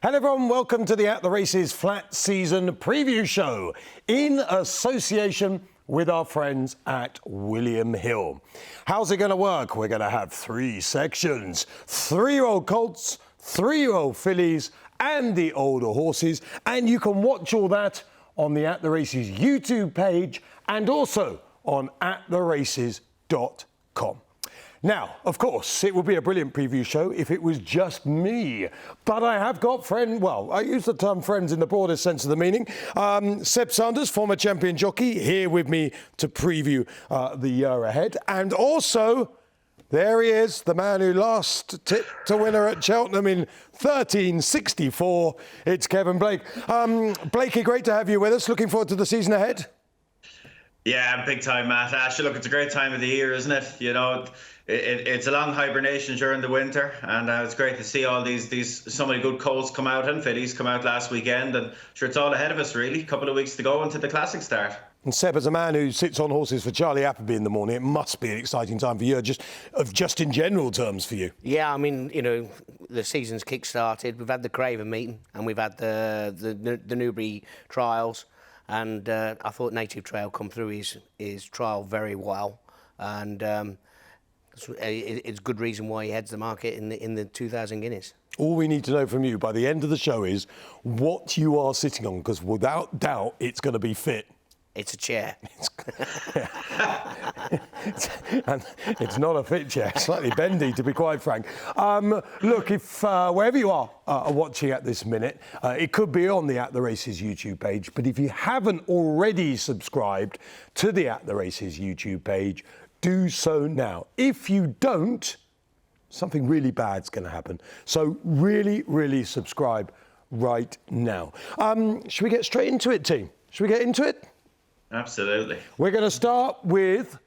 Hello everyone, welcome to the At the Races Flat Season Preview Show in association with our friends at William Hill. How's it going to work? We're going to have 3 sections, 3-year-old colts, 3-year-old fillies and the older horses, and you can watch all that on the At the Races YouTube page and also on attheraces.com. Now, of course, it would be a brilliant preview show if it was just me. But I have got I use the term friends in the broadest sense of the meaning. Seb Sanders, former champion jockey, here with me to preview the year ahead. And also, there he is, the man who last tipped a winner at Cheltenham in 1364. It's Kevin Blake. Blakey, great to have you with us. Looking forward to the season ahead. Yeah, big time, Matt. Actually, look, it's a great time of the year, isn't it? You know, it's a long hibernation during the winter, and it's great to see all so many good colts come out and fillies come out last weekend, and sure, it's all ahead of us, really. A couple of weeks to go until the classic start. And Seb, as a man who sits on horses for Charlie Appleby in the morning, it must be an exciting time for you, just in general terms for you. Yeah, I mean, you know, the season's kick-started. We've had the Craven meeting, and we've had the Newbury trials. And I thought Native Trail come through his trial very well, and it's good reason why he heads the market in the 2,000 Guineas. All we need to know from you by the end of the show is what you are sitting on, because without doubt it's going to be fit. It's a chair. And it's not a fit chair, slightly bendy, to be quite frank. Look, if wherever you are watching at this minute, it could be on the At the Races YouTube page, but if you haven't already subscribed to the At the Races YouTube page, do so now. If you don't, something really bad's going to happen. So really, really subscribe right now. Should we get straight into it, team? Should we get into it? Absolutely. We're going to start with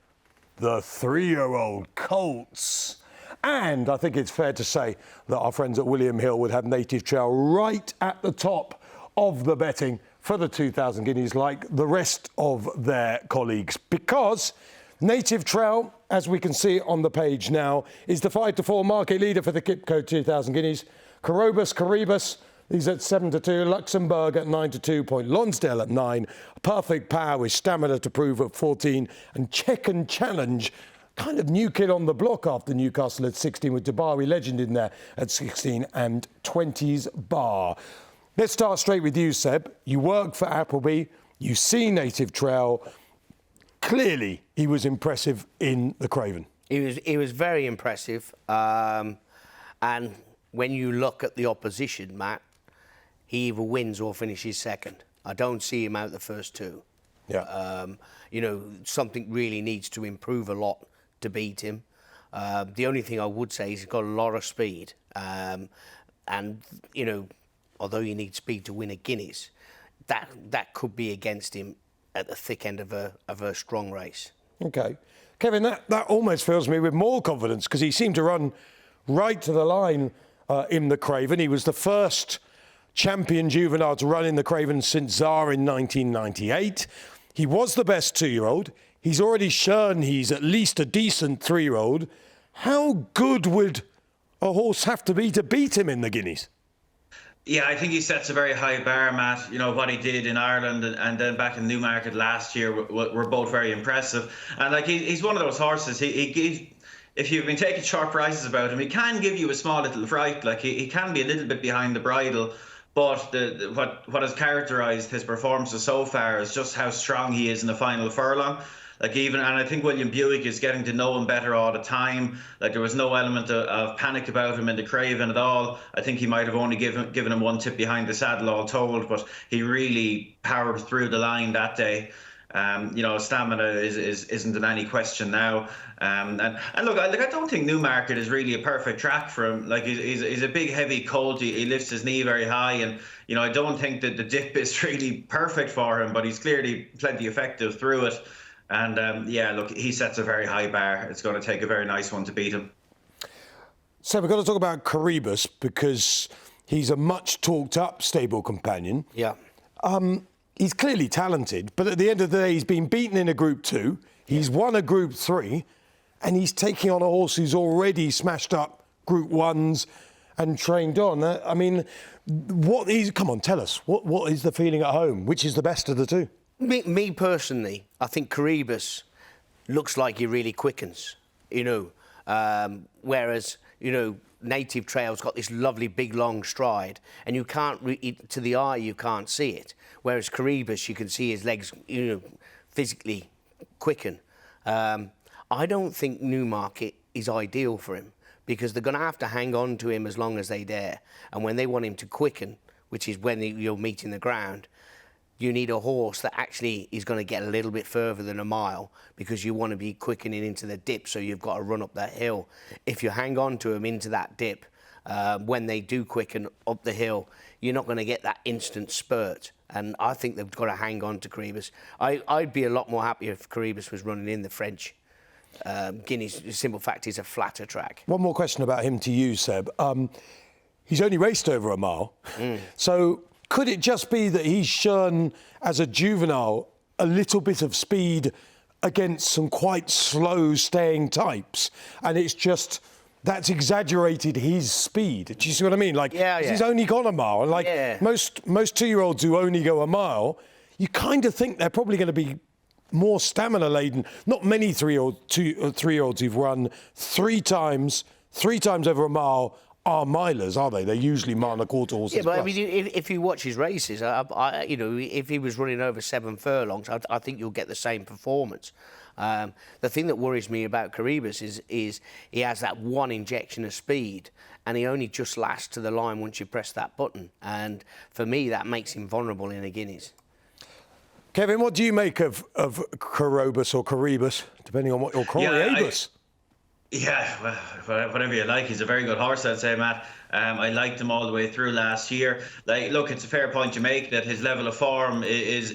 the 3-year-old colts. And I think it's fair to say that our friends at William Hill would have Native Trail right at the top of the betting for the 2,000 Guineas, like the rest of their colleagues, because Native Trail, as we can see on the page now, is the 5-4 market leader for the Kipco 2,000 Guineas. Caribus, he's at 7-2, Luxembourg at 9-2, Point Lonsdale at 9, Perfect Power with Stamina to Prove at 14, and Check and Challenge, kind of new kid on the block after Newcastle at 16, with Dabari Legend in there at 16, and 20s Bar. Let's start straight with you, Seb. You work for Appleby, you see Native Trail. Clearly, he was impressive in the Craven. He was very impressive, and when you look at the opposition, Matt, he either wins or finishes second. I don't see him out the first 2. Yeah. You know, something really needs to improve a lot to beat him. The only thing I would say is he's got a lot of speed. And, you know, although you need speed to win a Guineas, that could be against him at the thick end of a strong race. OK. Kevin, that almost fills me with more confidence, because he seemed to run right to the line in the Craven. He was the first champion juvenile to run in the Craven since Tsar in 1998. He was the best 2-year-old. He's already shown he's at least a decent 3-year-old. How good would a horse have to be to beat him in the Guineas? Yeah, I think he sets a very high bar, Matt. You know, what he did in Ireland and then back in Newmarket last year were both very impressive. And, like, he's one of those horses, if you've been taking short prices about him, he can give you a small little fright. Like, he can be a little bit behind the bridle. But what has characterised his performances so far is just how strong he is in the final furlong. Like, and I think William Buick is getting to know him better all the time. Like, there was no element of panic about him in the Craven at all. I think he might have only given him one tip behind the saddle all told, but he really powered through the line that day. You know, stamina isn't in any question now. And look, I don't think Newmarket is really a perfect track for him. Like, he's a big, heavy colt. He lifts his knee very high, and you know, I don't think that the dip is really perfect for him. But he's clearly plenty effective through it. And yeah, look, he sets a very high bar. It's going to take a very nice one to beat him. So we've got to talk about Caribus, because he's a much talked up stable companion. Yeah. He's clearly talented, but at the end of the day, he's been beaten in a Group 2. He's won a Group 3, and he's taking on a horse who's already smashed up Group 1s and trained on. I mean, come on, tell us, what is the feeling at home? Which is the best of the two? Me personally, I think Caribus looks like he really quickens, whereas, Native Trail's got this lovely big long stride, and you can't, to the eye, you can't see it. Whereas Caribus, you can see his legs, physically quicken. I don't think Newmarket is ideal for him, because they're going to have to hang on to him as long as they dare. And when they want him to quicken, which is when you're meeting the ground, you need a horse that actually is going to get a little bit further than a mile, because you want to be quickening into the dip, so you've got to run up that hill. If you hang on to him into that dip, when they do quicken up the hill, you're not going to get that instant spurt. And I think they've got to hang on to Caribus. I'd be a lot more happy if Caribus was running in the French. Guineas, the simple fact, is a flatter track. One more question about him to you, Seb. He's only raced over a mile. So could it just be that he's shown as a juvenile a little bit of speed against some quite slow staying types, and it's just that's exaggerated his speed? Do you see what I mean? Like, he's only gone a mile, and like most 2-year-olds who only go a mile, you kind of think they're probably going to be more stamina laden. Not many 3-year-olds who've run three times over a mile are milers, are they? They're usually mile and a quarter horses. Yeah, but plus. I mean, if you watch his races, if he was running over 7 furlongs, I think you'll get the same performance. The thing that worries me about Caribus is he has that one injection of speed, and he only just lasts to the line once you press that button. And for me, that makes him vulnerable in a Guineas. Kevin, what do you make of Carobus or Caribus, depending on what you're calling Abus? Yeah, well, whatever you like. He's a very good horse, I'd say, Matt. I liked him all the way through last year. Like, look, it's a fair point you make that his level of form is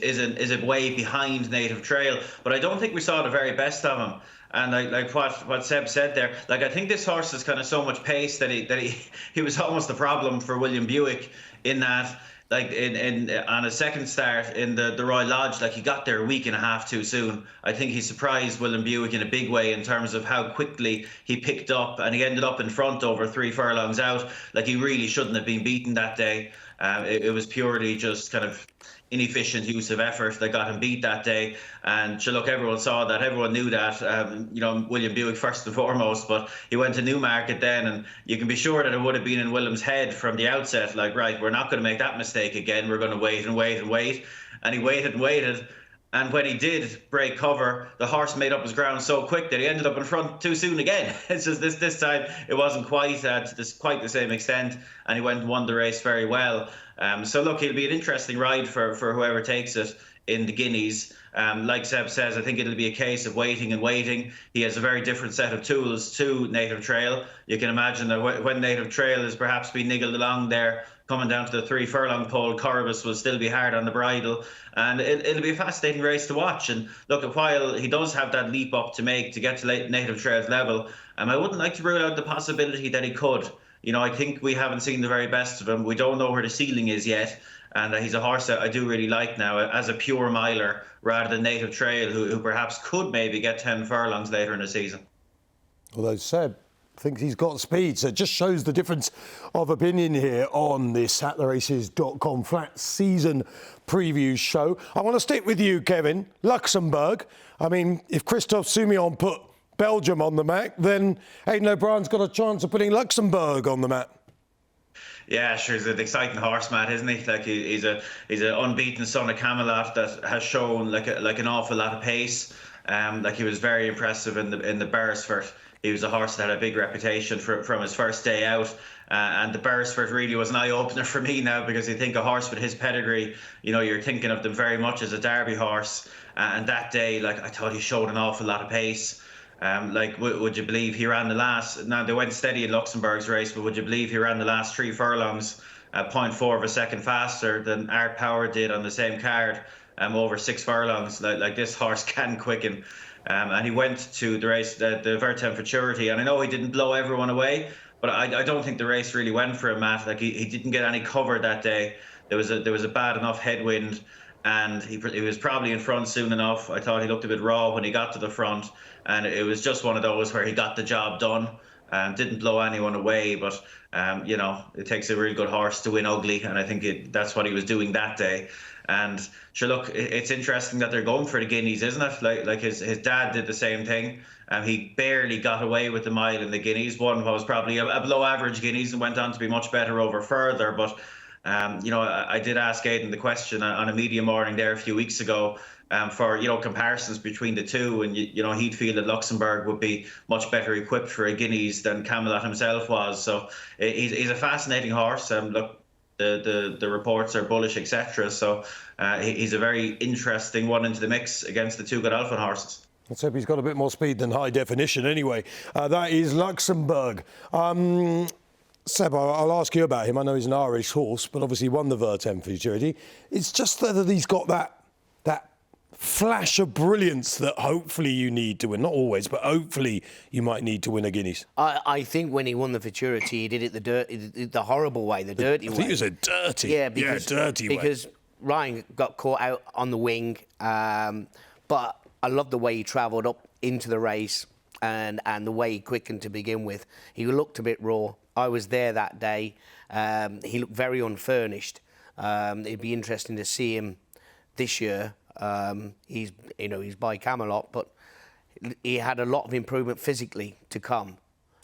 way behind Native Trail, but I don't think we saw the very best of him. And like what Seb said there, like, I think this horse has kind of so much pace that he was almost a problem for William Buick, in that, like, on a second start in the Royal Lodge, like, he got there a week and a half too soon. I think he surprised William Buick in a big way in terms of how quickly he picked up, and he ended up in front over 3 furlongs out. Like, he really shouldn't have been beaten that day. It was purely just kind of inefficient use of effort that got him beat that day. And sure, look, everyone saw that, everyone knew that, William Buick first and foremost, but he went to Newmarket then, and you can be sure that it would have been in William's head from the outset, like, right, we're not going to make that mistake again, we're going to wait and wait and wait. And he waited and waited, and when he did break cover, the horse made up his ground so quick that he ended up in front too soon again. It's just this time it wasn't quite to quite the same extent, and he went and won the race very well. So look, it'll be an interesting ride for whoever takes it in the Guineas. Like Seb says, I think it'll be a case of waiting and waiting. He has a very different set of tools to Native Trail. You can imagine that when Native Trail is perhaps being niggled along there, coming down to the 3 furlong pole, Caribus will still be hard on the bridle, and it'll be a fascinating race to watch. And look, while he does have that leap up to make to get to Native Trail's level, I wouldn't like to rule out the possibility that he could. I think we haven't seen the very best of him. We don't know where the ceiling is yet. And he's a horse that I do really like now as a pure miler, rather than Native Trail, who perhaps could maybe get 10 furlongs later in the season. Although Seb thinks he's got speed, so it just shows the difference of opinion here on this AtTheRaces.com flat season preview show. I want to stick with you, Kevin. Luxembourg. I mean, if Christophe Soumillon put Belgium on the map, then Aidan O'Brien's got a chance of putting Luxembourg on the map. Yeah, sure, he's an exciting horse, Matt, isn't he? Like, he's an unbeaten son of Camelot that has shown like an awful lot of pace. Like, he was very impressive in the Beresford. He was a horse that had a big reputation from his first day out. And the Beresford really was an eye-opener for me now, because you think a horse with his pedigree, you're thinking of them very much as a Derby horse. And that day, like, I thought he showed an awful lot of pace. Would you believe he ran the last? Now, they went steady in Luxembourg's race, but would you believe he ran the last 3 furlongs 0.4 of a second faster than Art Power did on the same card, over 6 furlongs? Like this horse can quicken. And he went to the race, the Vertem Futurity, and I know he didn't blow everyone away, but I don't think the race really went for him, Matt. Like, he didn't get any cover that day. There was a bad enough headwind, and he was probably in front soon enough. I thought he looked a bit raw when he got to the front, and it was just one of those where he got the job done. Didn't blow anyone away, but it takes a really good horse to win ugly, and I think that's what he was doing that day. And sure, look, it's interesting that they're going for the Guineas, isn't it? Like his dad did the same thing. He barely got away with the mile in the Guineas. Won what was probably a below average Guineas and went on to be much better over further. But I did ask Aidan the question on a media morning there a few weeks ago. For comparisons between the two, and he'd feel that Luxembourg would be much better equipped for a Guineas than Camelot himself was. So he's a fascinating horse. Look, the reports are bullish, etc. So he's a very interesting one into the mix against the two Godolphin horses. Let's hope he's got a bit more speed than high definition. Anyway, that is Luxembourg. Seb, I'll ask you about him. I know he's an Irish horse, but obviously won the Vertem Futurity. It's just whether he's got that flash of brilliance that hopefully you need to win. Not always, but hopefully you might need to win a Guineas. I think when he won the Futurity, he did it the horrible way, the dirty way. I think it was a dirty, dirty way. Because Ryan got caught out on the wing, but I love the way he travelled up into the race and the way he quickened to begin with. He looked a bit raw. I was there that day. He looked very unfurnished. It'd be interesting to see him this year. He's by Camelot, but he had a lot of improvement physically to come.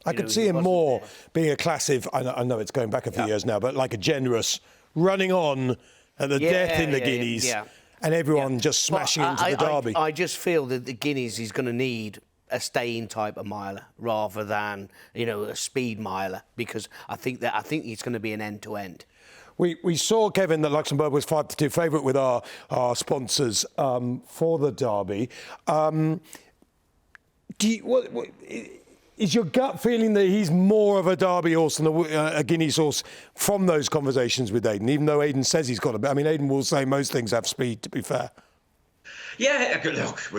I could see him more being a classic. I know it's going back a few years now, but like a generous running on at the death in the Guineas, and everyone just smashing into the Derby. I just feel that the Guineas is going to need a staying type of miler rather than a speed miler, because I think it's going to be an end to end. We saw, Kevin, that Luxembourg was 5-2 favourite with our sponsors for the Derby. Is your gut feeling that he's more of a Derby horse than a Guineas horse from those conversations with Aidan, even though Aidan says he's got a bit? I mean, Aidan will say most things have speed, to be fair. Yeah, look,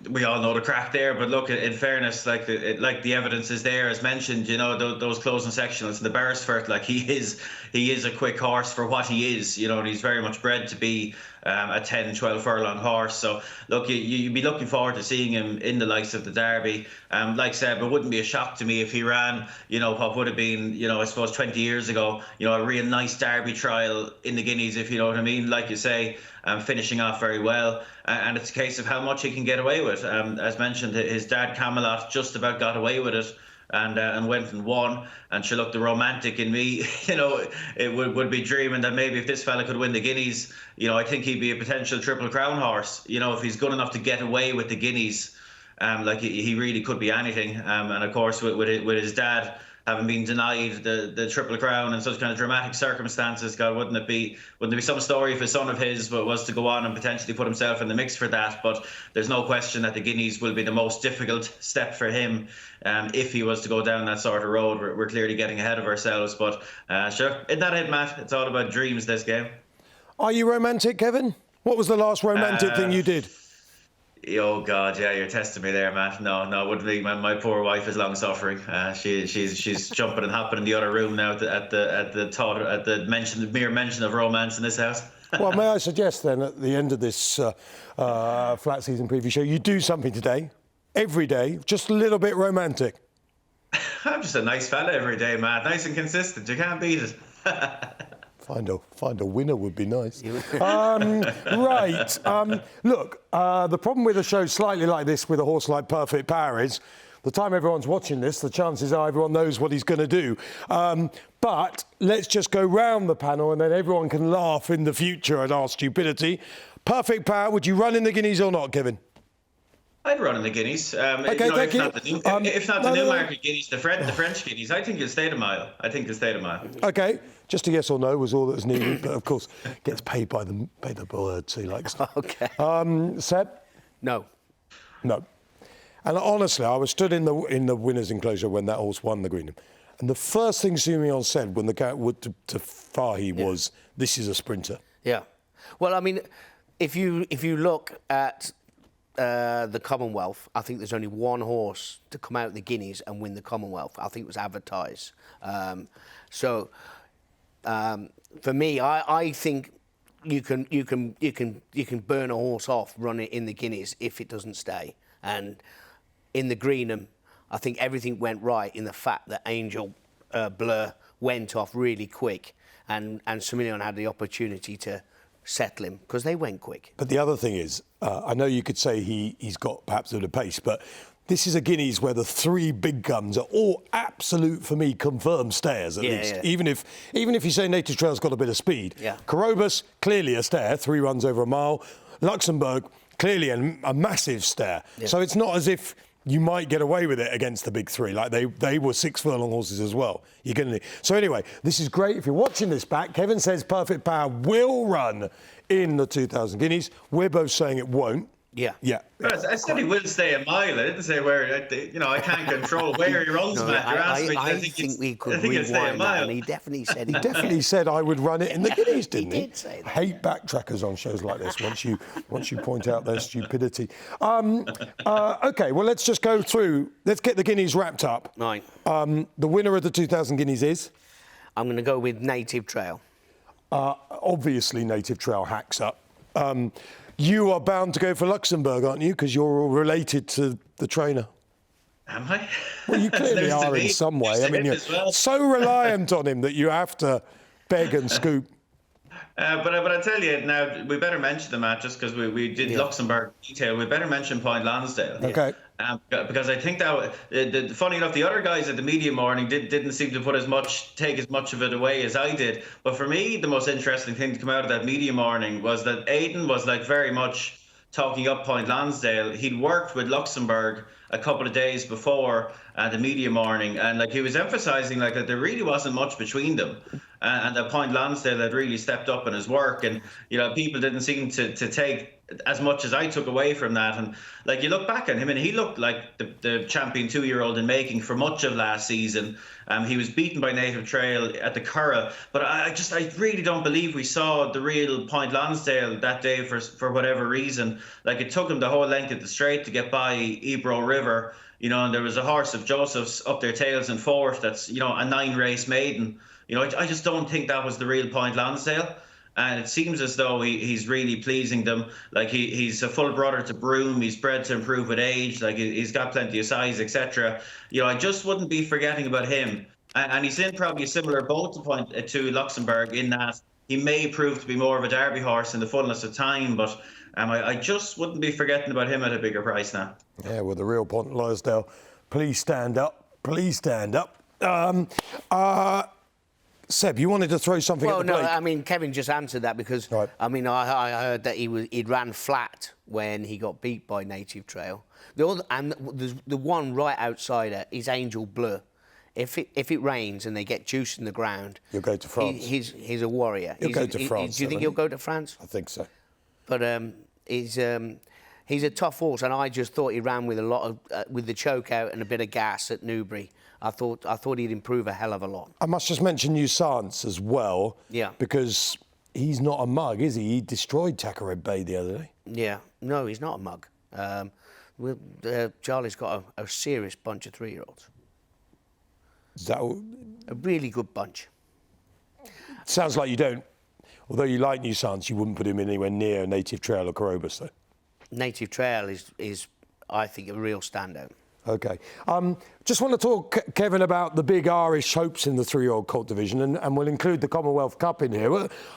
we all know the crack there, but look, in fairness, like the evidence is there, as mentioned, those closing sectionals in the Beresford, like he is a quick horse for what he is, and he's very much bred to be a 10, 12 furlong horse. So look, you'd be looking forward to seeing him in the likes of the Derby. Like I said, it wouldn't be a shock to me if he ran, what would have been, I suppose 20 years ago, a real nice Derby trial in the Guineas, if you know what I mean. Like you say, finishing off very well. And it's a case of how much he can get away with. As mentioned, his dad Camelot just about got away with it and went and won. And sure, look, the romantic in me, it would be dreaming that maybe if this fella could win the Guineas, I think he'd be a potential Triple Crown horse. If he's good enough to get away with the Guineas, like he really could be anything. And of course, with his dad having been denied the Triple Crown in such kind of dramatic circumstances, God, wouldn't there be some story if a son of his was to go on and potentially put himself in the mix for that? But there's no question that the Guineas will be the most difficult step for him if he was to go down that sort of road. We're clearly getting ahead of ourselves, but sure, isn't that it, Matt? It's all about dreams, this game. Are you romantic, Kevin? What was the last romantic thing you did? Oh God, yeah, you're testing me there, Matt. No, it wouldn't be. My poor wife is long suffering. She's jumping and hopping in the other room now at the mere mention of romance in this house. Well, may I suggest then, at the end of this flat season preview show, you do something today, every day, just a little bit romantic. I'm just a nice fella every day, Matt. Nice and consistent. You can't beat it. Find a winner would be nice. Right. Look, the problem with a show slightly like this with a horse like Perfect Power is the time everyone's watching this, the chances are everyone knows what he's going to do. But let's just go round the panel and then everyone can laugh in the future at our stupidity. Perfect Power, would you run in the Guineas or not, Kevin? I'd run in the Guineas. Okay, thank you. If not the Newmarket Guineas, the French Guineas, I think you'll stay the mile. Okay, just a yes or no was all that was needed, but of course gets paid by the bird, so he likes that. Okay. Seb? No. And honestly, I was stood in the winner's enclosure when that horse won the Greenham, and the first thing Simeon said when the cat went to Fahy was, "This is a sprinter." Yeah. Well, I mean, if you look at the Commonwealth, I think there's only one horse to come out of the Guineas and win the Commonwealth. I think it was Advertise. For me, I think you can burn a horse off running in the Guineas if it doesn't stay. And in the Greenham, I think everything went right in the fact that Angel Blur went off really quick, and Semillon had the opportunity to settle him because they went quick. But the other thing is, I know you could say he's got perhaps a bit of pace, but this is a Guineas where the three big guns are all absolute, for me, confirmed stayers at least. Yeah. Even if you say Native Trail's got a bit of speed. Yeah. Korobus, clearly a stair, 3 runs over a mile. Luxembourg, clearly a massive stair. Yeah. So it's not as if you might get away with it against the big three. Like they were 6 furlong horses as well. You're gonna. So anyway, this is great. If you're watching this back, Kevin says Perfect Power will run in the 2000 Guineas. We're both saying it won't. Yeah. Yeah. I said he will stay a mile. I didn't say where. I can't control where he runs, No, Matt. You're asking me. I think we could rewind that, and he definitely said He definitely said I would run it in the Guineas, didn't he? He did say that. I hate backtrackers on shows like this once you point out their stupidity. Okay, well, let's just go through. Let's get the Guineas wrapped up. Right. The winner of the 2000 Guineas is? I'm going to go with Native Trail. Obviously, Native Trail hacks up. You are bound to go for Luxembourg, aren't you? Because you're all related to the trainer. Am I? Well, you clearly are in some way. I mean, you're so reliant on him that you have to beg and scoop. But I tell you now, we better mention the match just because we did Luxembourg detail. We better mention Point Lonsdale. Okay. Because I think that funny enough, the other guys at the media morning didn't seem to take as much of it away as I did. But for me, the most interesting thing to come out of that media morning was that Aidan was like very much talking up Point Lonsdale. He'd worked with Luxembourg a couple of days before the media morning, and like he was emphasising like that there really wasn't much between them, and that Point Lonsdale had really stepped up in his work, and people didn't seem to take as much as I took away from that. And like you look back at him, and he looked like the champion 2-year-old in making for much of last season. He was beaten by Native Trail at the Curragh, but I really don't believe we saw the real Point Lonsdale that day for whatever reason. Like it took him the whole length of the straight to get by Ebro River, and there was a horse of Joseph's up their tails in fourth. That's a 9-race maiden. I just don't think that was the real Point Lonsdale. And it seems as though he's really pleasing them. Like he's a full brother to Broome. He's bred to improve with age. Like he's got plenty of size, etc. I just wouldn't be forgetting about him. And he's in probably a similar boat to Luxembourg in that he may prove to be more of a Derby horse in the fullness of time. But I just wouldn't be forgetting about him at a bigger price now. Yeah, with the real Point Lonsdale. Please stand up. Please stand up. Seb, you wanted to throw something at the Blake? Well, no, I mean, Kevin just answered that because, right. I mean, I heard that he'd ran flat when he got beat by Native Trail. The one right outside it is Angel Bleu. If it rains and they get juice in the ground... You'll go to France. He's a warrior. He'll go to France. Do you think he'll go to France? I think so. But he's a tough horse, and I just thought he ran with a lot of... with the choke out and a bit of gas at Newbury. I thought he'd improve a hell of a lot. I must just mention Usance as well. Yeah. Because he's not a mug, is he? He destroyed Takared Bay the other day. Yeah. No, he's not a mug. Charlie's got a serious bunch of 3-year-olds. Is that all? A really good bunch. Sounds like you don't. Although you like Usance, you wouldn't put him anywhere near Native Trail or Korobus, though. Native Trail is, I think, a real standout. OK. Just want to talk, Kevin, about the big Irish hopes in the 3-year-old colt division, and we'll include the Commonwealth Cup in here.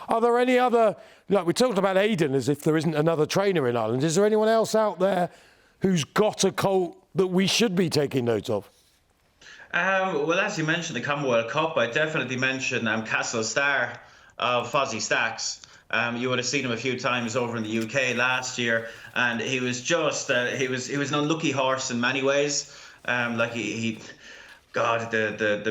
Are there any other... Like, we talked about Aidan as if there isn't another trainer in Ireland. Is there anyone else out there who's got a colt that we should be taking note of? Well, as you mentioned, the Commonwealth Cup, I'd definitely mention Castle Star of Fozzie Stacks. You would have seen him a few times over in the UK last year, and he was just he was an unlucky horse in many ways. Like the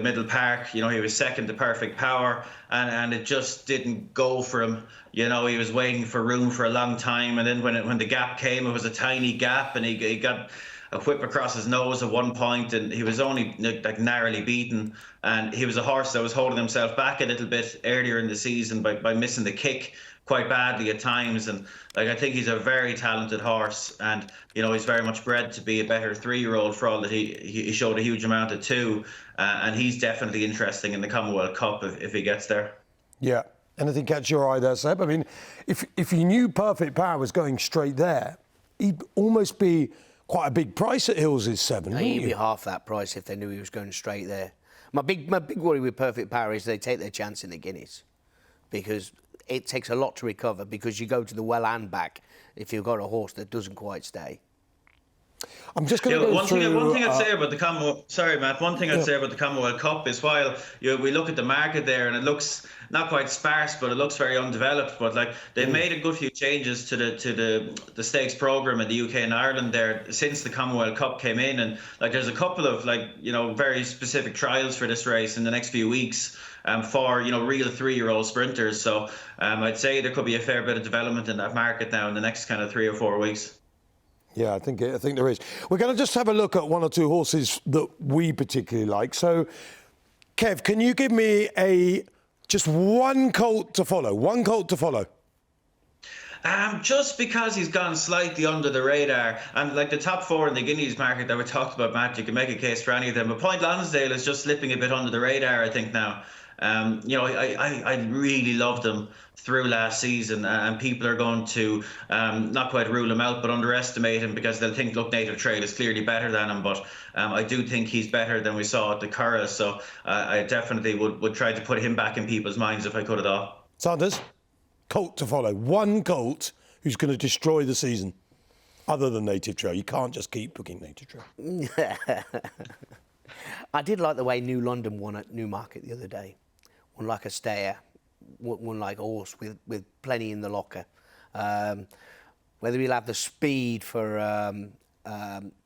Middle Park, he was second to Perfect Power, and it just didn't go for him. He was waiting for room for a long time, and then when the gap came, it was a tiny gap, and he got a whip across his nose at one point, and he was only like narrowly beaten. And he was a horse that was holding himself back a little bit earlier in the season by missing the kick quite badly at times. And I think he's a very talented horse, and he's very much bred to be a better 3-year-old for all that he showed a huge amount of 2, and he's definitely interesting in the Commonwealth Cup if he gets there. Yeah. Anything catch your eye there, Seb? I mean, if you knew Perfect Power was going straight there, he'd almost be quite a big price at Hills is 7. No, wouldn't he'd be you? half that price if they knew he was going straight there. My big worry with Perfect Power is they take their chance in the Guineas, because it takes a lot to recover, because you go to the well and back if you've got a horse that doesn't quite stay. I'm just going to go one through... thing I'd say about the Commonwealth... Sorry, Matt. One thing I'd say about the Commonwealth Cup is, while we look at the market there and it looks not quite sparse, but it looks very undeveloped. But like, they've made a good few changes to the stakes program in the UK and Ireland there since the Commonwealth Cup came in, and like, there's a couple of very specific trials for this race in the next few weeks. For real 3-year-old sprinters. So I'd say there could be a fair bit of development in that market now in the next kind of 3 or 4 weeks. Yeah, I think there is. We're going to just have a look at one or two horses that we particularly like. So, Kev, can you give me just one colt to follow? One colt to follow. Just because he's gone slightly under the radar, and like the top 4 in the Guineas market that we talked about, Matt, you can make a case for any of them. But Point Lonsdale is just slipping a bit under the radar, I think, now. I really loved him through last season, and people are going to not quite rule him out, but underestimate him, because they'll think, look, Native Trail is clearly better than him. But I do think he's better than we saw at the Curragh, so I definitely would try to put him back in people's minds if I could at all. Sanders, colt to follow. One colt who's going to destroy the season, other than Native Trail. You can't just keep booking Native Trail. I did like the way New London won at Newmarket the other day. Won like a stayer, won like a horse with plenty in the locker. Whether he'll have the speed for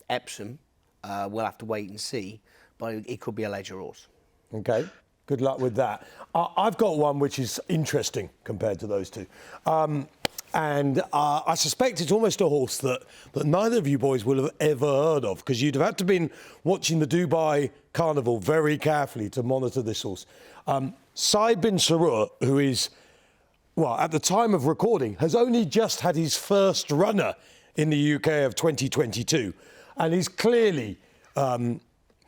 Epsom, we'll have to wait and see, but it could be a Ledger horse. OK, good luck with that. I've got one which is interesting compared to those two. And I suspect it's almost a horse that neither of you boys will have ever heard of, because you'd have had to been watching the Dubai Carnival very carefully to monitor this horse. Saïd bin Sarur, who is, well, at the time of recording, has only just had his first runner in the UK of 2022, and he's clearly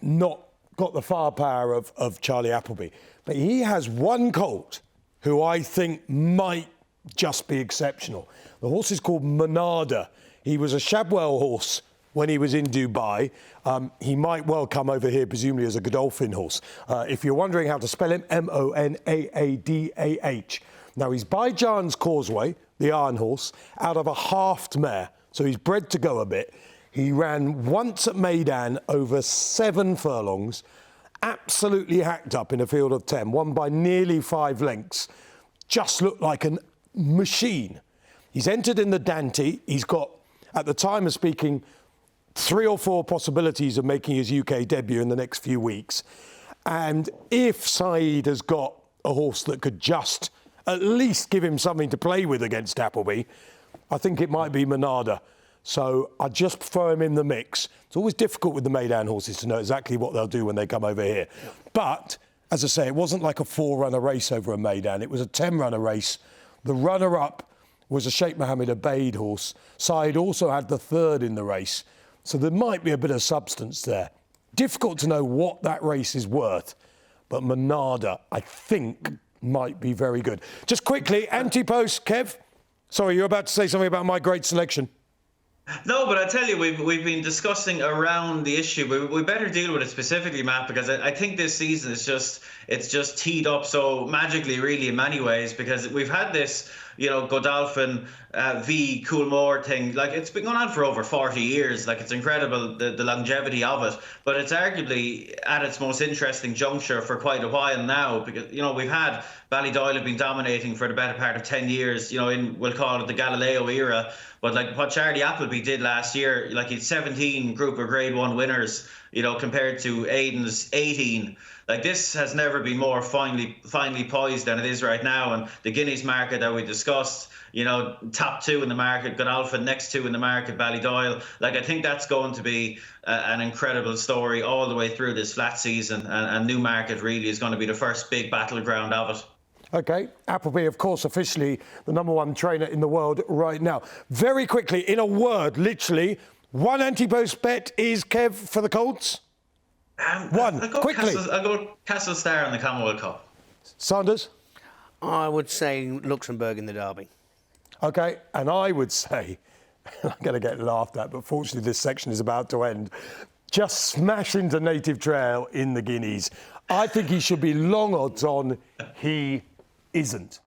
not got the firepower of Charlie Appleby. But he has one colt who I think might just be exceptional. The horse is called Monada. He was a Shabwell horse when he was in Dubai. He might well come over here, presumably as a Godolphin horse. If you're wondering how to spell him, Monaadadah. Now, he's by Jan's Causeway, the Iron Horse, out of a halved mare, so he's bred to go a bit. He ran once at Meydan over 7 furlongs, absolutely hacked up in a field of 10, won by nearly 5 lengths. Just looked like a machine. He's entered in the Dante. He's got, at the time of speaking, 3 or 4 possibilities of making his UK debut in the next few weeks. And if Saïd has got a horse that could just at least give him something to play with against Appleby, I think it might be Monada. So I just throw him in the mix. It's always difficult with the Meydan horses to know exactly what they'll do when they come over here. But, as I say, it wasn't like a 4-runner race over a Meydan. It was a 10-runner race. The runner-up was a Sheikh Mohammed Obeid horse. Saïd also had the 3rd in the race. So there might be a bit of substance there. Difficult to know what that race is worth, but Monada, I think, might be very good. Just quickly, anti-post, Kev. Sorry, you're about to say something about my great selection. No, but I tell you, we've been discussing around the issue. We better deal with it specifically, Matt, because I think this season is just teed up so magically, really, in many ways, because we've had this, Godolphin v Coolmore thing. Like, it's been going on for over 40 years. Like, it's incredible the longevity of it, but it's arguably at its most interesting juncture for quite a while now, because we've had Ballydoyle have been dominating for the better part of 10 years. We'll call it the Galileo era. But like what Charlie Appleby did last year, like he'd 17 Group of Grade 1 winners, compared to Aidan's 18. Like, this has never been more finely poised than it is right now. And the Guineas market that we discussed, top 2 in the market, Godolphin, next 2 in the market, Ballydoyle. Like, I think that's going to be an incredible story all the way through this flat season. And Newmarket really is going to be the first big battleground of it. OK, Appleby, of course, officially the #1 trainer in the world right now. Very quickly, in a word, literally, one anti-post bet is, Kev, for the Colts? One, quickly. I'll go Castle Star in the Commonwealth Cup. Sanders? I would say Luxembourg in the Derby. OK, and I would say I'm going to get laughed at, but fortunately this section is about to end. Just smash into Native Trail in the Guineas. I think he should be long odds on. He isn't.